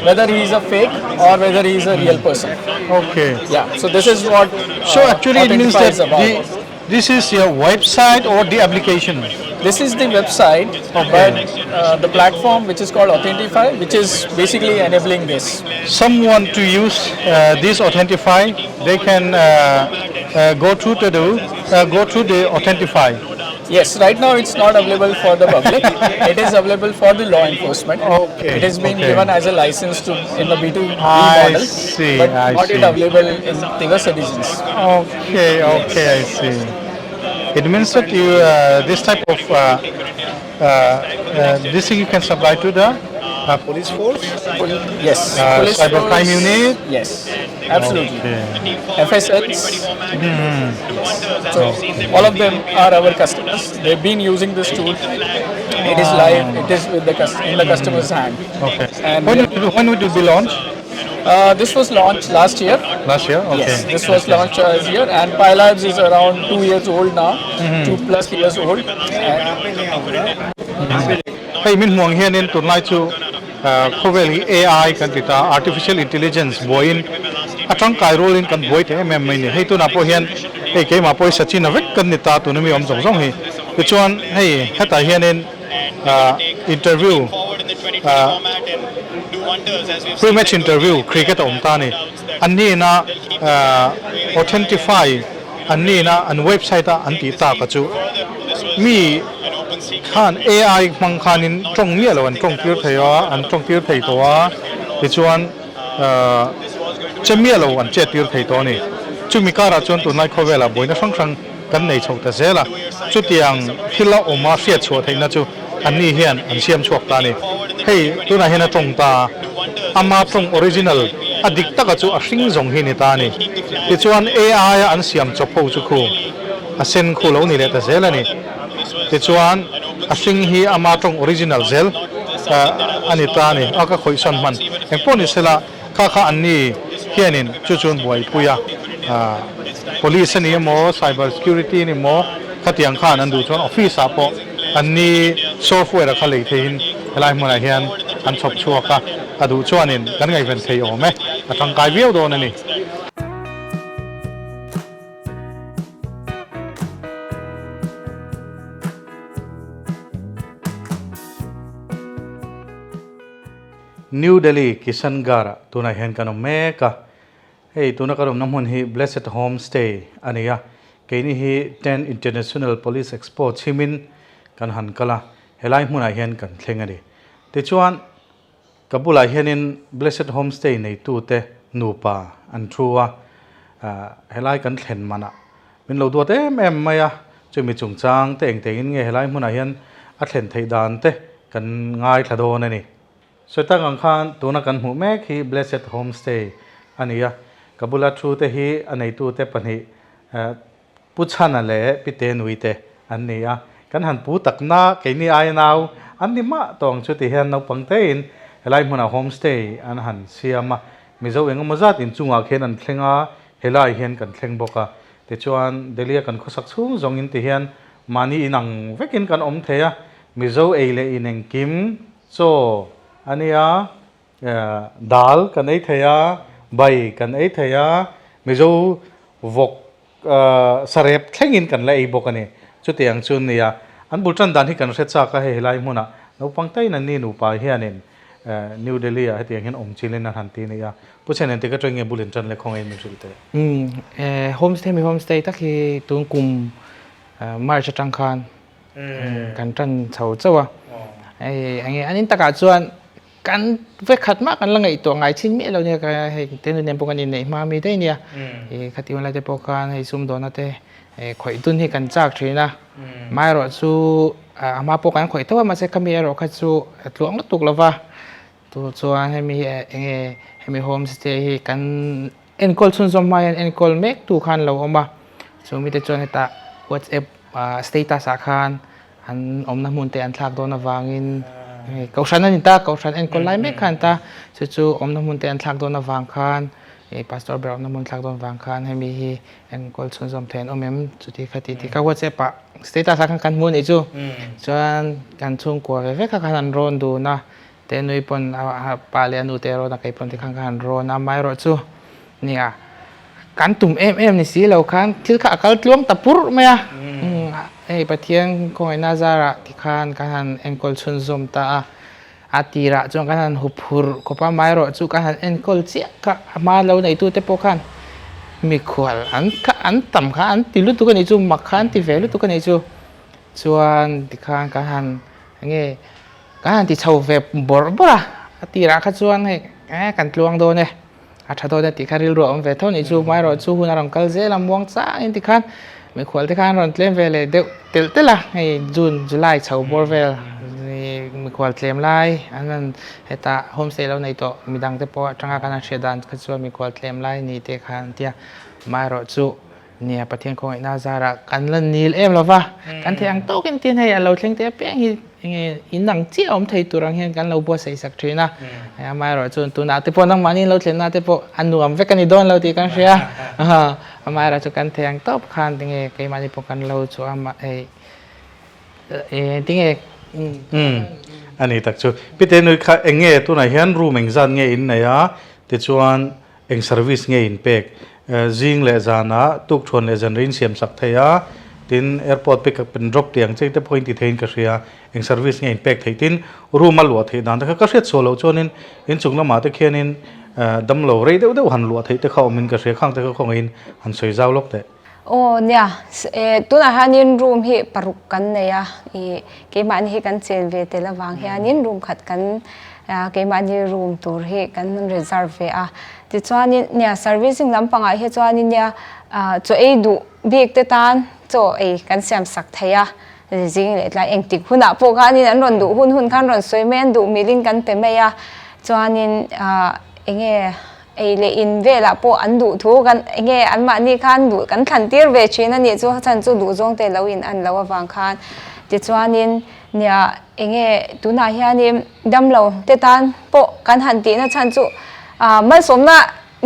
whether he is a fake or whether he is a real person. Okay. Yeah. So this is what. So actually, it means that about. This is your website or the application? This is the website, but the platform which is called Authentify, which is basically enabling this. Someone to use this Authentify, they can go through the Authentify. Yes, right now it's not available for the public. It is available for the law enforcement. Okay. It is being given as a license in the B2B I model, see, but I not see. yet available in the citizens. Okay, I see. It means that you this type of this thing you can supply to the police force? Yes. Police cybercrime force, unit? Yes, absolutely. Okay. FSLs. So all of them are our customers. They've been using this tool. It is live. It is with in the customer's hand. Okay. And when would it be launched? This was launched last year. Last year? Okay. Yes, this was launched last year, and Firearms is around 2 years old now, 2+ years old. Hey, min huang hian in tunlai chu khovel AI kan tita artificial intelligence boin atang kai role in kan boi the mem mai ni hei tu na po hian hei ke ma poi sachi na vek kan ni ta tu mi om jong jong hi ku chuan hei heta hian in interview pre-match interview cricket om ta ni anni na Authentify anni na an website a an ti ta ka chu mi khan AI mang khanin tong mi lo an tong tir theya an tong tir thei to a ti chuan chemi lo an che tir thei to ni chu mi kara chuan tu nai khowela boina sang sang kan nei chhok ta zela chu tiang thila oma fiat chho theina chu anni hian an siam chuak ta ni hei tu na hena tong ta ama tong original adik taka chu a hring zong hi ni ta ni ti chuan AI an siam chopho chu khu a sen khu lo ni le ta zela ni ti chuan a hring hi ama tong original zel ani ta ni aka khoi san man engpon ni sela kha anni hianin chu chun buai puya police ni mo cyber security ni mo khatiang khan an du chuan office a po anni software kha lei thein helai mona hian an chop chuaka adu chuanin kan ngai ven thei ome atang kai viau do na ni New Delhi Kisangara tuna hian kanom meka hey tuna kanom namhun hi Blessed Homestay ania keini hi 10 International Police Expo chimin kan han kala helai hmuna hian kan thlengani ti chuan kabula hianin Blessed Homestay nei tu te nupa an thruwa helai kan thlen mana min lo duat em maya chumi chungchang te engtengin nge helai hmuna hian a thlen thei dan te kan ngai thladon ani Soitang ang khan tuna kan mu mek hi Blessed Homestay ania kabula thu te hi anei tu te pani puchana le pite nui te ania kan han pu tak na ke ni ai nau an ni ma tong chu ti hian no pangte in helai hmuna homestay an han siama mizo engemaw zat in chunga khen an thlenga helai hian kan thleng boka ti chuan delia kan khosak chung zong in ti hian mani inang vekin kan om theya mizo eile ineng kim cho ania dal kan ei theya bai kan ei theya mizo vok sarep thlengin kan la ei bokani chu tiang chun nia an bultan dan hi kan hre cha ka he lai hmuna no pangtai na ni nu pa hianin New Delhi a tiang hin om chilin na han ti nia puchen en ti ka tringe bulin tran le khong ei min rilte homestay mi homestay ta khi tung kum march tang khan kan tran chho chawa ai ange anin taka chuan kan ve khat ma kan langai to ngai chin mi lo ne ka he tenu nem pokani nei ma mi dei nia e khatiun la te pokan he sum do na te khoi tun hi kan chak thina mai ro chu ama pokan khoi to ma se kami ro kha chu tlong tuk lova tu chuan he mi enge he mi homestay hi kan enkol chun zom mai enkol mek tu khan lo oma chu mi te chuan heta WhatsApp status a khan an omna mun te an thlak do na wangin kausan ani ta kausan enkol lai mek khan ta chu omna mun te an thlak do na wang khan pastor ber omna mun thlak do wang khan he mi hi enkol chun zom then omem chu ti khati ti ka WhatsApp a status a khan kan mun e chu chuan kan chung ko ve kha khan ron du na te noi pon pa le anu te ro na kai pon ti khan ron na mai ro chu nia kan tum em ni si lo khan thil kha kal tlom tapur maya pathian ko ina zara ti khan kan enkol chun zom ta atira chung kan hupur ko pa mai ro chu kan enkol chi ka ma lo nei tu te po khan mi khwal an tam kha an tilu tu kan chu makhan ti velu tu kan chu chuan ti khan kan nge kan ti chho ve bor bora atira kha chuan he kan tluang do ne thado de ti kharil ro om ve thon ni chu mai ro chu hun arang kal je lam wang cha in ti khan mi khwal ti khan ron tlem ve le de tel tela hei June July chho bor vel mi khwal tlem lai anan heta homestay lo nei to midang te po tanga kana shedan kha chu mi khwal tlem lai ni te khan tia mai ro chu nia pathian ko ina zara kan lan nil em lova kan thiang to kin tin hei alo thleng te peng hi inang chi om thei turang hian kan lo bo sei sak thina mai ro chun tu na te po nang mani lo thlen na te po anuam ve kan i don lo ti kan ria mai ro chu kan thiang top khan tinge ke mani po kan lo chu ama tinge ani tak chu pite noi kha enge tu na hian room eng zan nge in na ya ti chuan eng service nge in pek jing le zana tuk thon le zan rin siam sak theya tin airport pick up and drop tiang che te point ti thein ka ria eng service nge in pek thei tin room al wa thei dan ta ka hret solo chonin in chungla ma te khianin dam lo rei deu deu han lo thei te khaw min ka hre khang te ka khong in han soi zaw lok te nia tuna hanin room hi paruk kan neya ke man hi kan chen ve te la wang hianin room khat kan ke man hi room tur hi kan reserve ve a ti chuanin nia servicing lampanga hi chuanin nia chu ei du bik te tan chu ei kan siam sak theya jing le tla eng tik huna po khanin an ron du hun khan ron soimen du milin kan pe meya chuanin enge ei le in ve la po an du thu kan enge an ma ni khan du kan than tir ve china ni chu chan chu du zong te lo in an lo awang khan ti chuanin nia enge tuna hianin dam lo te tan po kan han ti na chan chu man somna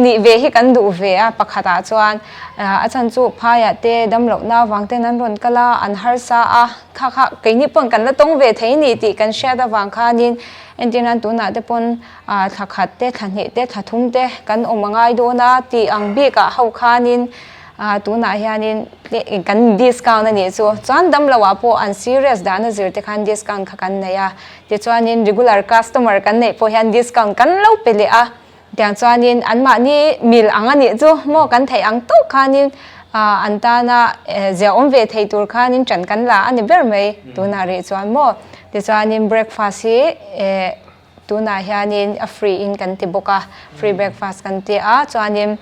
ni ve hi kan du ve a pakhata chuan a chan chu phaya te dam lo na wang te nan ron kala an har sa a kha ke ni pon kan la tong ve thei ni ti kan sha da wang khanin endinan tuna te pon thakhat te thani te thathum te kan omangai do na ti ang bi ka hau khanin tuna hianin kan discount ani chu chuan dam lawa po an serious dana zir te khan discount kha kan neya ti chuanin regular customer kan nei po hian discount kan lo pele a tiang chuanin an ma ni mil angani chu mo kan thei ang to khanin antana zia om ve thei tur khanin chan kan la ani ber mai tuna ri chuan mo ti chuanin breakfast hi tuna hianin a free in kan ti boka free breakfast kan ti a chuanin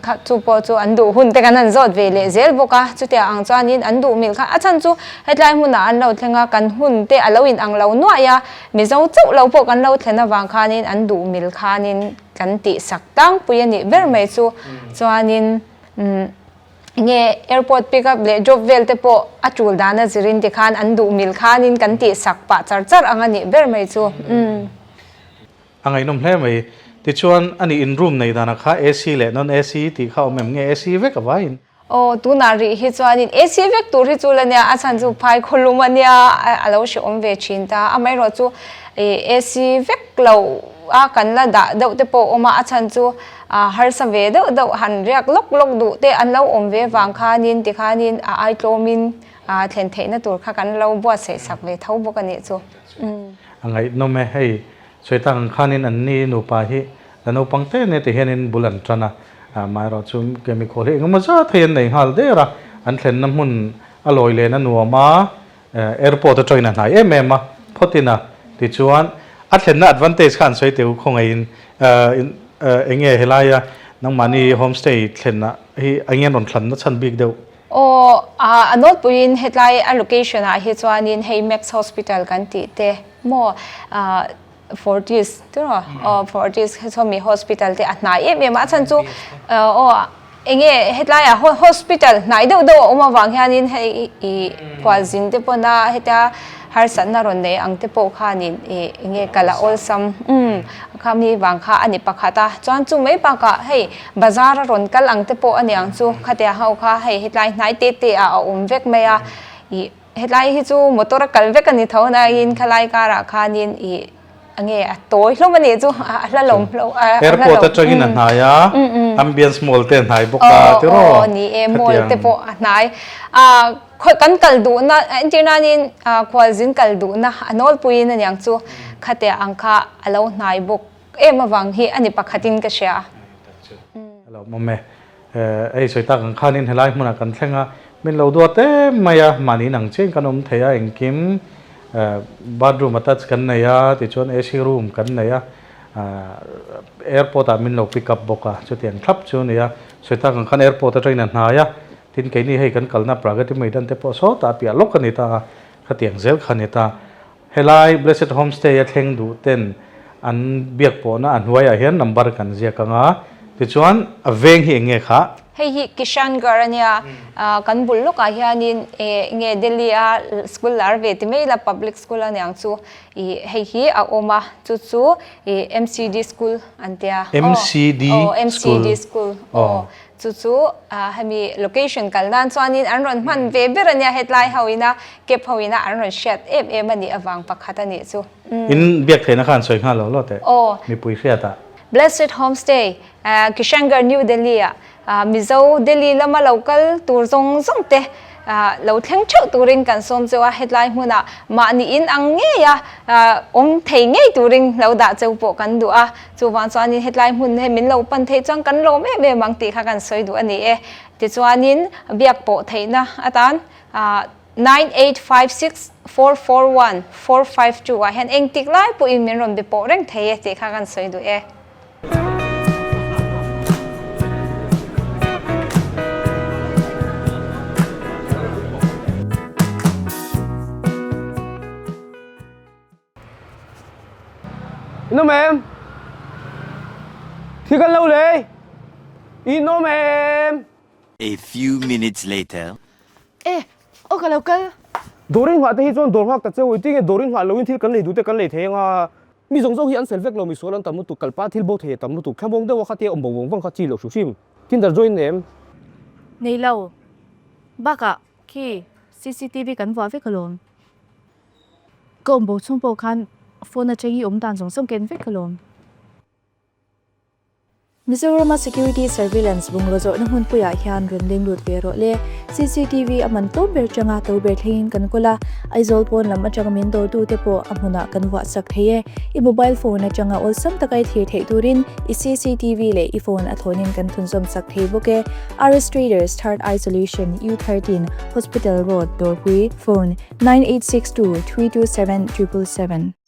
kha chu po chu an du hun te kan an zot ve le zel boka chu te ang chuanin an du mil kha a chan chu hetlai huna an lo thlenga kan hun te alo in ang lo no ya mi zo chu lo po kan lo thlena wang khanin an du mil khanin kan ti sak tang puyani ber mai chu chuanin nge airport pickup le job vel te po achul dana zirin te khan andu mil khan in kan ti sakpa char angani ber mai chu angai nom hle mai ti chuan ani in room nei dana kha AC le non AC ti kha mem nge AC ve ka vain o tu na ri hi chuan in AC vek tur hi chulania achan chu phai khulumania alo she om ve chinta amai ro chu AC vek lo a kan la da deuh te po oma achan chu har sa ve deuh han riak lok du te an lo om ve wang khanin ti khanin ai tlomin thlen theina tur kha kan lo bo se sak ve thau bo kan ni chu angai nom me hei soitang khanin an ni nu pa hi lano pangte ne te henin bulan trana mai ro chum chemical he ngama za thein nei hal de ra an thlen nam hun aloi le na nuama airport a join na em em ma photina ti chuan a thlen na advantage khan soi teu khongai in enge helaya nang mani homestay thlen na hi angen ron thlan na chan big deu anot puin headline allocation a hi chuan in hey max hospital kan ti te mo Fortis turo Fortis Somi Hospital te atna em ma chan chu enge headline hospital nai do oma wang hianin hei kwazin te pona heta har san na ron nei ang te po khanin enge kala ol sam khami wang kha ani pakhata chuan chu mai pa ka hei bazar ron kal ang te po ani ang chu khatia hau kha hei headline nai te a vek meya headline hi chu motor kal vek ani thona in khalai kara khanin ange toy lo mani chu la lom lo airport a changin an haya ambience mall te nai boka te ro ni mall te po nai khoi kan kal du na intinanin kwalzin kal du na anol puin anyang chu khate angkha alo nai bok awang hi ani pakhatin ka sha alo momme ei soita kan khanin helai muna kan thlenga min lo do te maya mani nang chen kanom theya engkim bathroom attach kan na ya ti chon AC room kan na ya airport a min lo pick up boka chu tiang thap chu ne ya soita kan khan airport a train na ya tin ke ni hei kan kalna pragati maidan te po so ta pia lok ani ta khatiang zel khaneta helai blessed homestay a thleng du ten an biak po na an huaya hian number kan zia kanga ti chuan aveng hi nge kha hei kishan garania kan bullo ka hianin nge delhi a school larve ti mela public school anyang chu hei hi a oma chu MCD school antia MCD school chu hami location kalnan chuanin an ron man ve berania headline hawina kep hawina an ron shet ani awang pakhatani chu in biak thena khan soi nga lo te mi pui khriata blessed homestay kishangar new delhi mizo delhi lama local tur zong te lo thleng chau turin kan som chewa headline huna mani in ange ya ong thei ngei turin lo da chau po kan du a chuwan chuanin headline hun he min lo pan thei chang kan lo me mang ti kha kan soi du ani ti chuanin biak po theina atan 9856441452 hen eng tik lai po in min ron be po reng thei ti kha kan soi du Ino mem thì cần lâu lệ ino mem. A few minutes later. Ô cái lâu cái Dorin hoa thì chọn dor hoa ta chơi tiếng dorin hoa lâu in thì cần lấy đủ te cần lấy thế nga mi giống hi an selfek lo mi số lần tầm tu kalpa thil bo the tầm tu kham bong de wa khati om bong bong khati lo susim tin dar join em nei lâu baka khi CCTV kan wa ve kalon kom bo chung bo khan phone a changi dan jong som ken ve kalon Mizoram security surveillance bunglozo na hun puya hian rending lut ve ro le CCTV aman to ber changa to ber thin kan kola aizol pon lam atang min do tu te po amuna kan wa sak theye I mobile phone atanga ol sam takai the turin I CCTV le I phone athonin kan thunzom sak thei boke arrest traders third isolation U13 Hospital Road Dorpui phone 9862 327 777